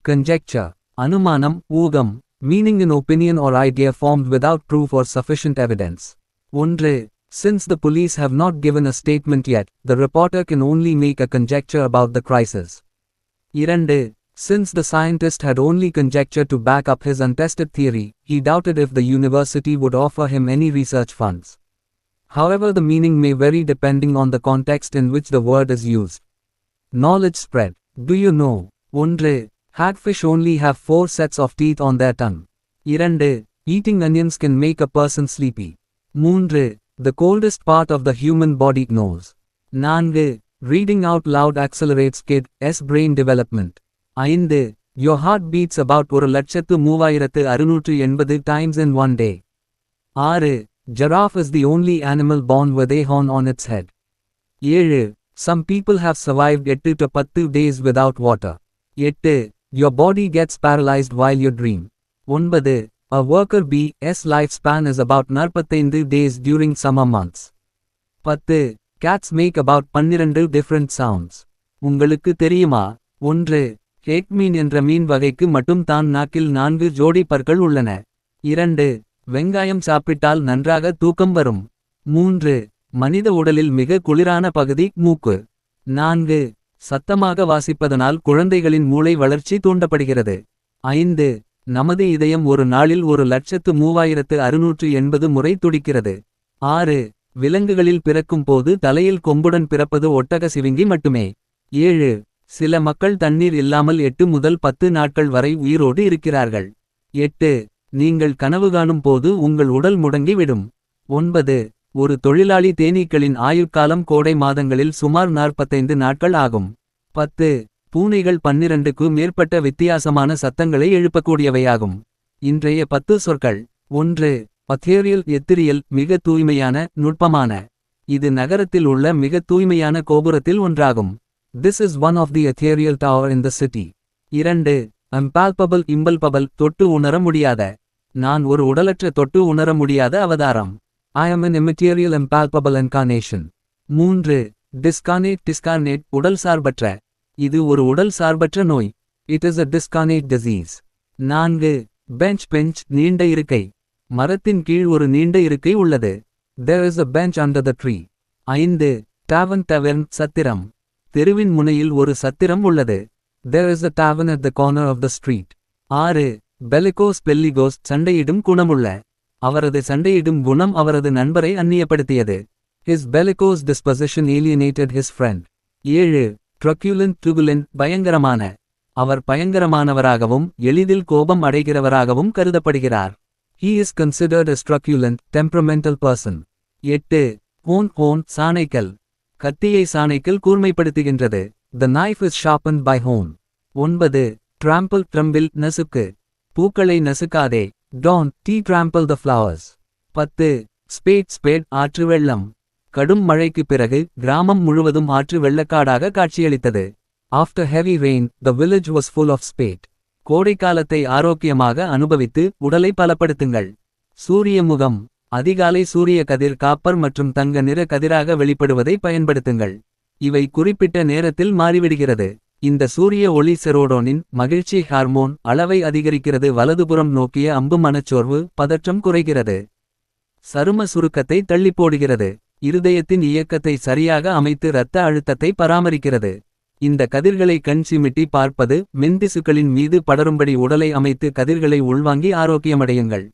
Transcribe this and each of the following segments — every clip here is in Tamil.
Conjecture. Anumanam, ஊகம். Meaning an opinion or idea formed without proof or sufficient evidence. 1. Since the police have not given a statement yet, the reporter can only make a conjecture about the crisis. 2. Since the scientist had only conjecture to back up his untested theory, he doubted if the university would offer him any research funds. However, the meaning may vary depending on the context in which the word is used. Knowledge spread. Do you know? 1. Hagfish only have 4 sets of teeth on their tongue. 2. Eating onions can make a person sleepy. 3. The coldest part of the human body nose. 4. Reading out loud accelerates kids' brain development. 5. Your heart beats about 1,36,680 times in one day. 6. Giraffe is the only animal born with a horn on its head. 7. Some people have survived 8 to 10 days without water. 8. Your body gets paralyzed while you dream. 9. A worker bee's lifespan is about 45 days during summer months. 10. Cats make about 12 different sounds. உங்களுக்கு தெரியுமா? 1. ஹேக் மீன் என்ற மீன் வகைக்கு மட்டும் தான் நாக்கில் 4 ஜோடி பற்கள் உள்ளன. 2. வெங்காயம் சாப்பிட்டால் நன்றாக தூக்கம் வரும். 3. மனித உடலில் மிக குளிரான பகுதி மூக்கு. 4. சத்தமாக வாசிப்பதனால் குழந்தைகளின் மூளை வளர்ச்சி தூண்டப்படுகிறது. 5. நமது இதயம் ஒரு நாளில் 1,03,680 முறை துடிக்கிறது. 6. விலங்குகளில் பிறக்கும் போது தலையில் கொம்புடன் பிறப்பது ஒட்டக சிவிங்கி மட்டுமே. 7. சில மக்கள் தண்ணீர் இல்லாமல் 8 முதல் 10 நாட்கள் வரை உயிரோடு இருக்கிறார்கள். 8. நீங்கள் கனவு காணும் போது உங்கள் உடல் முடங்கிவிடும். 9. ஒரு தொழிலாளி தேனீக்களின் ஆயுட்காலம் கோடை மாதங்களில் சுமார் 45 நாட்கள் ஆகும். 10. பூனைகள் 12க்கு மேற்பட்ட வித்தியாசமான சத்தங்களை எழுப்பக்கூடியவையாகும். இன்றைய 10 சொற்கள். 1. பத்தேரியல் எத்திரியல் மிக தூய்மையான, நுட்பமான. இது நகரத்தில் உள்ள மிக தூய்மையான கோபுரத்தில் ஒன்றாகும். This is one of the ethereal tower in the city. 2. Impalpable impalpable தொட்டு உணர முடியாத. நான் ஒரு உடலற்ற தொட்டு உணர முடியாத அவதாரம். I am an immaterial impalpable incarnation. 3. Discarnate discarnate உடல் சார்பற்ற. இது ஒரு உடல் சார்பற்ற நோய். It is a discarnate disease. 4. Bench bench நீண்ட இருக்கை. மரத்தின் கீழ் ஒரு நீண்ட இருக்கை உள்ளது. There is a bench under the tree. 5. Tavern tavern சத்திரம். தெருவின் முனையில் ஒரு சத்திரம் உள்ளது. There is a tavern at the corner of the street. 6. Bellicose bellicose சண்டையிடும் குணமுள்ள. அவரது சண்டையிடும் குணம் அவரது நண்பரை அந்நியப்படுத்தியது. His bellicose disposition alienated his friend. 7. Truculent turbulent பயங்கரமான. அவர் பயங்கரமானவராகவும் எளிதில் கோபம் அடைகிறவராகவும் கருதப்படுகிறார். He is considered a truculent, temperamental person. 8. Hone hone சாணைக்கல். கத்தியை சாணைக்கல் கூர்மைப்படுத்துகின்றது. The knife is sharpened by hone. 9. Trample tremble நசுக்கு. பூக்களை நசுக்காதே. Don't trample the flowers. 10. Spade spade ஆற்று வெள்ளம். கடும் மழைக்கு பிறகு கிராமம் முழுவதும் ஆற்று வெள்ளக்காடாக காட்சியளித்தது. After heavy rain, the village was full of spade. கோடைக்காலத்தை ஆரோக்கியமாக அனுபவித்து உடலை பலப்படுத்துங்கள். சூரிய முகம். அதிகாலை சூரிய கதிர் காப்பர் மற்றும் தங்க நிற கதிராக வெளிப்படுவதை பயன்படுத்துங்கள். இவை குறிப்பிட்ட நேரத்தில் மாறிவிடுகிறது. இந்த சூரிய ஒளி செரோடோனின் மகிழ்ச்சி ஹார்மோன் அளவை அதிகரிக்கிறது. வலதுபுறம் நோக்கிய அம்பு மனச்சோர்வு பதற்றம் குறைகிறது. சரும சுருக்கத்தை தள்ளிப்போடுகிறது. இருதயத்தின் இயக்கத்தை சரியாக அமைத்து இரத்த அழுத்தத்தை பராமரிக்கிறது. இந்த கதிர்களை கண் சிமிட்டி பார்ப்பது மென்திசுக்களின் மீது படரும்படி உடலை அமைத்து கதிர்களை உள்வாங்கி ஆரோக்கியமடையுங்கள்.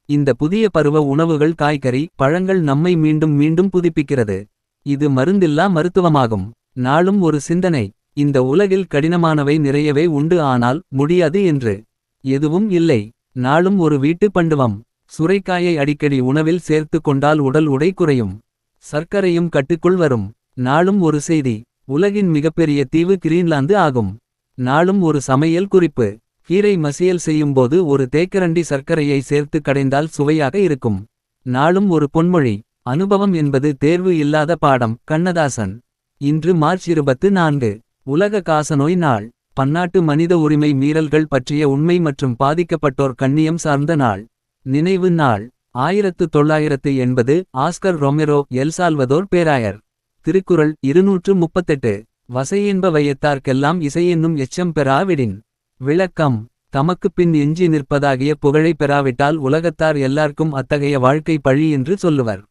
இந்த புதிய பருவ உணவுகள் காய்கறி பழங்கள் நம்மை மீண்டும் மீண்டும் புதுப்பிக்கிறது. இது மருந்தில்லா மருத்துவமாகும். நாளும் ஒரு சிந்தனை. இந்த உலகில் கடினமானவை நிறையவே உண்டு, ஆனால் முடியாது என்று எதுவும் இல்லை. நாளும் ஒரு வீட்டு பண்டுவம். சுரைக்காயை அடிக்கடி உணவில் சேர்த்து கொண்டால் உடல் உடை குறையும். சர்க்கரையும் கட்டுக்குள் வரும். நாளும் ஒரு செய்தி. உலகின் மிகப்பெரிய தீவு கிரீன்லாந்து ஆகும். நாளும் ஒரு சமையல் குறிப்பு. கீரை மசியல் செய்யும்போது ஒரு தேக்கரண்டி சர்க்கரையை சேர்த்து கடைந்தால் சுவையாக இருக்கும். நாளும் ஒரு பொன்மொழி. அனுபவம் என்பது தேர்வு இல்லாத பாடம். கண்ணதாசன். இன்று மார்ச் 24. உலக காசநோய் நாள். பன்னாட்டு மனித உரிமை மீறல்கள் பற்றிய உண்மை மற்றும் பாதிக்கப்பட்டோர் கண்ணியம் சார்ந்த நாள். நினைவு நாள். 1980 ஆஸ்கர் ரொமெரோ எல் சால்வதோர் பேராயர். திருக்குறள் 238. வசையென்ப வையத்தார்க்கெல்லாம் இசையென்னும் எச்சம் பெறா விடின். விளக்கம். தமக்குப் பின் எஞ்சி நிற்பதாகிய புகழை பெறாவிட்டால் உலகத்தார் எல்லார்க்கும் அத்தகைய வாழ்க்கை பழி என்று சொல்லுவர்.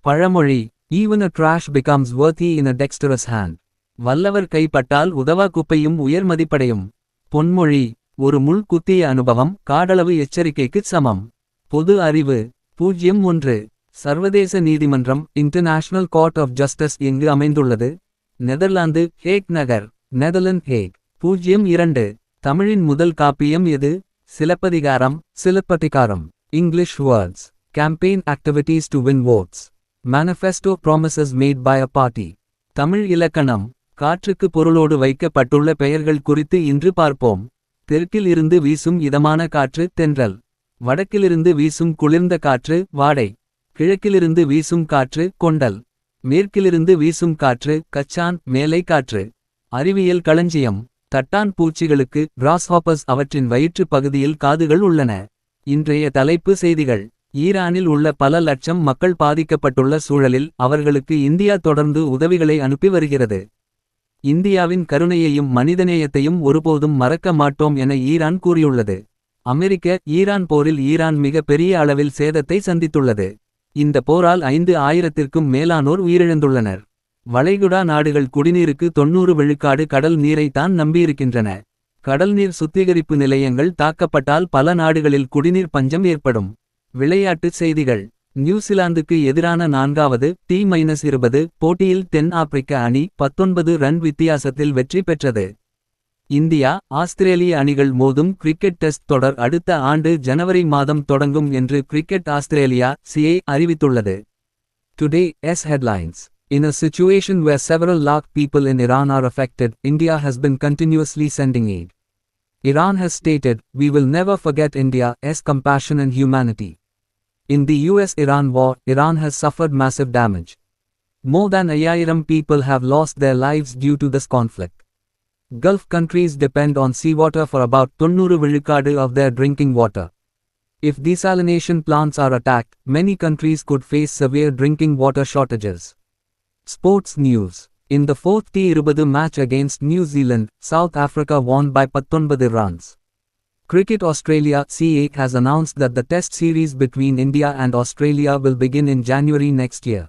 பழமொழி. Even a trash becomes worthy in a dexterous hand. வல்லவர் கைப்பட்டால் உதவா குப்பையும் உயர் மதிப்படையும். பொன்மொழி. ஒரு முள் குத்திய அனுபவம் காடளவு எச்சரிக்கைக்குச் சமம். பொது அறிவு. 01. சர்வதேச நீதிமன்றம் இன்டர்நேஷனல் கோர்ட் ஆஃப் ஜஸ்டிஸ் எங்கு அமைந்துள்ளது? நெதர்லாந்து ஹேக் நகர். Netherlands Hague. 02. தமிழின் முதல் காப்பியம் எது? Silappatikaram. Silappatikaram. English words. Campaign activities to win votes. Manifesto promises made by a party. Tamil இலக்கணம். காற்றுக்கு பொருளோடு வைக்கப்பட்டுள்ள பெயர்கள் குறித்து இன்று பார்ப்போம். தெற்கில் இருந்து வீசும் இதமான காற்று தென்றல். வடக்கிலிருந்து வீசும் குளிர்ந்த காற்று வாடை. கிழக்கிலிருந்து வீசும் காற்று கொண்டல். மேற்கிலிருந்து வீசும் காற்று கச்சான் மேலை காற்று. அறிவியல் களஞ்சியம். தட்டான் பூச்சிகளுக்கு கிராஸ்ஹாப்பர்ஸ் அவற்றின் வயிற்று பகுதியில் காதுகள் உள்ளன. இன்றைய தலைப்பு செய்திகள். ஈரானில் உள்ள பல லட்சம் மக்கள் பாதிக்கப்பட்டுள்ள சூழலில் அவர்களுக்கு இந்தியா தொடர்ந்து உதவிகளை அனுப்பி வருகிறது. இந்தியாவின் கருணையையும் மனிதநேயத்தையும் ஒருபோதும் மறக்க மாட்டோம் என ஈரான் கூறியுள்ளது. அமெரிக்க ஈரான் போரில் ஈரான் மிக பெரிய அளவில் சேதத்தை சந்தித்துள்ளது. இந்த போரால் 5000த்திற்கும் மேலானோர் உயிரிழந்துள்ளனர். வளைகுடா நாடுகள் குடிநீருக்கு 90 விழுக்காடு கடல் நீரைத்தான் நம்பியிருக்கின்றன. கடல்நீர் சுத்திகரிப்பு நிலையங்கள் தாக்கப்பட்டால் பல நாடுகளில் குடிநீர் பஞ்சம் ஏற்படும். விளையாட்டுச் செய்திகள். நியூசிலாந்துக்கு எதிரான 4வது T-20 போட்டியில் தென் ஆப்பிரிக்க அணி 19 ரன் வித்தியாசத்தில் வெற்றி பெற்றது. இந்தியா ஆஸ்திரேலிய அணிகள் மோதும் கிரிக்கெட் டெஸ்ட் தொடர் அடுத்த ஆண்டு ஜனவரி மாதம் தொடங்கும் என்று கிரிக்கெட் ஆஸ்திரேலியா CA அறிவித்துள்ளது. Today's headlines. In a situation where several lakh people in Iran are affected, India has been continuously sending aid. Iran has stated, "We will never forget India's compassion and humanity." In the US-Iran war, Iran has suffered massive damage. More than 5000 people have lost their lives due to this conflict. Gulf countries depend on seawater for about 90 விழுக்காடு of their drinking water. If desalination plants are attacked, many countries could face severe drinking water shortages. Sports news. In the fourth T20 match against New Zealand, South Africa won by 19 runs. Cricket Australia CA has announced that the test series between India and Australia will begin in January next year.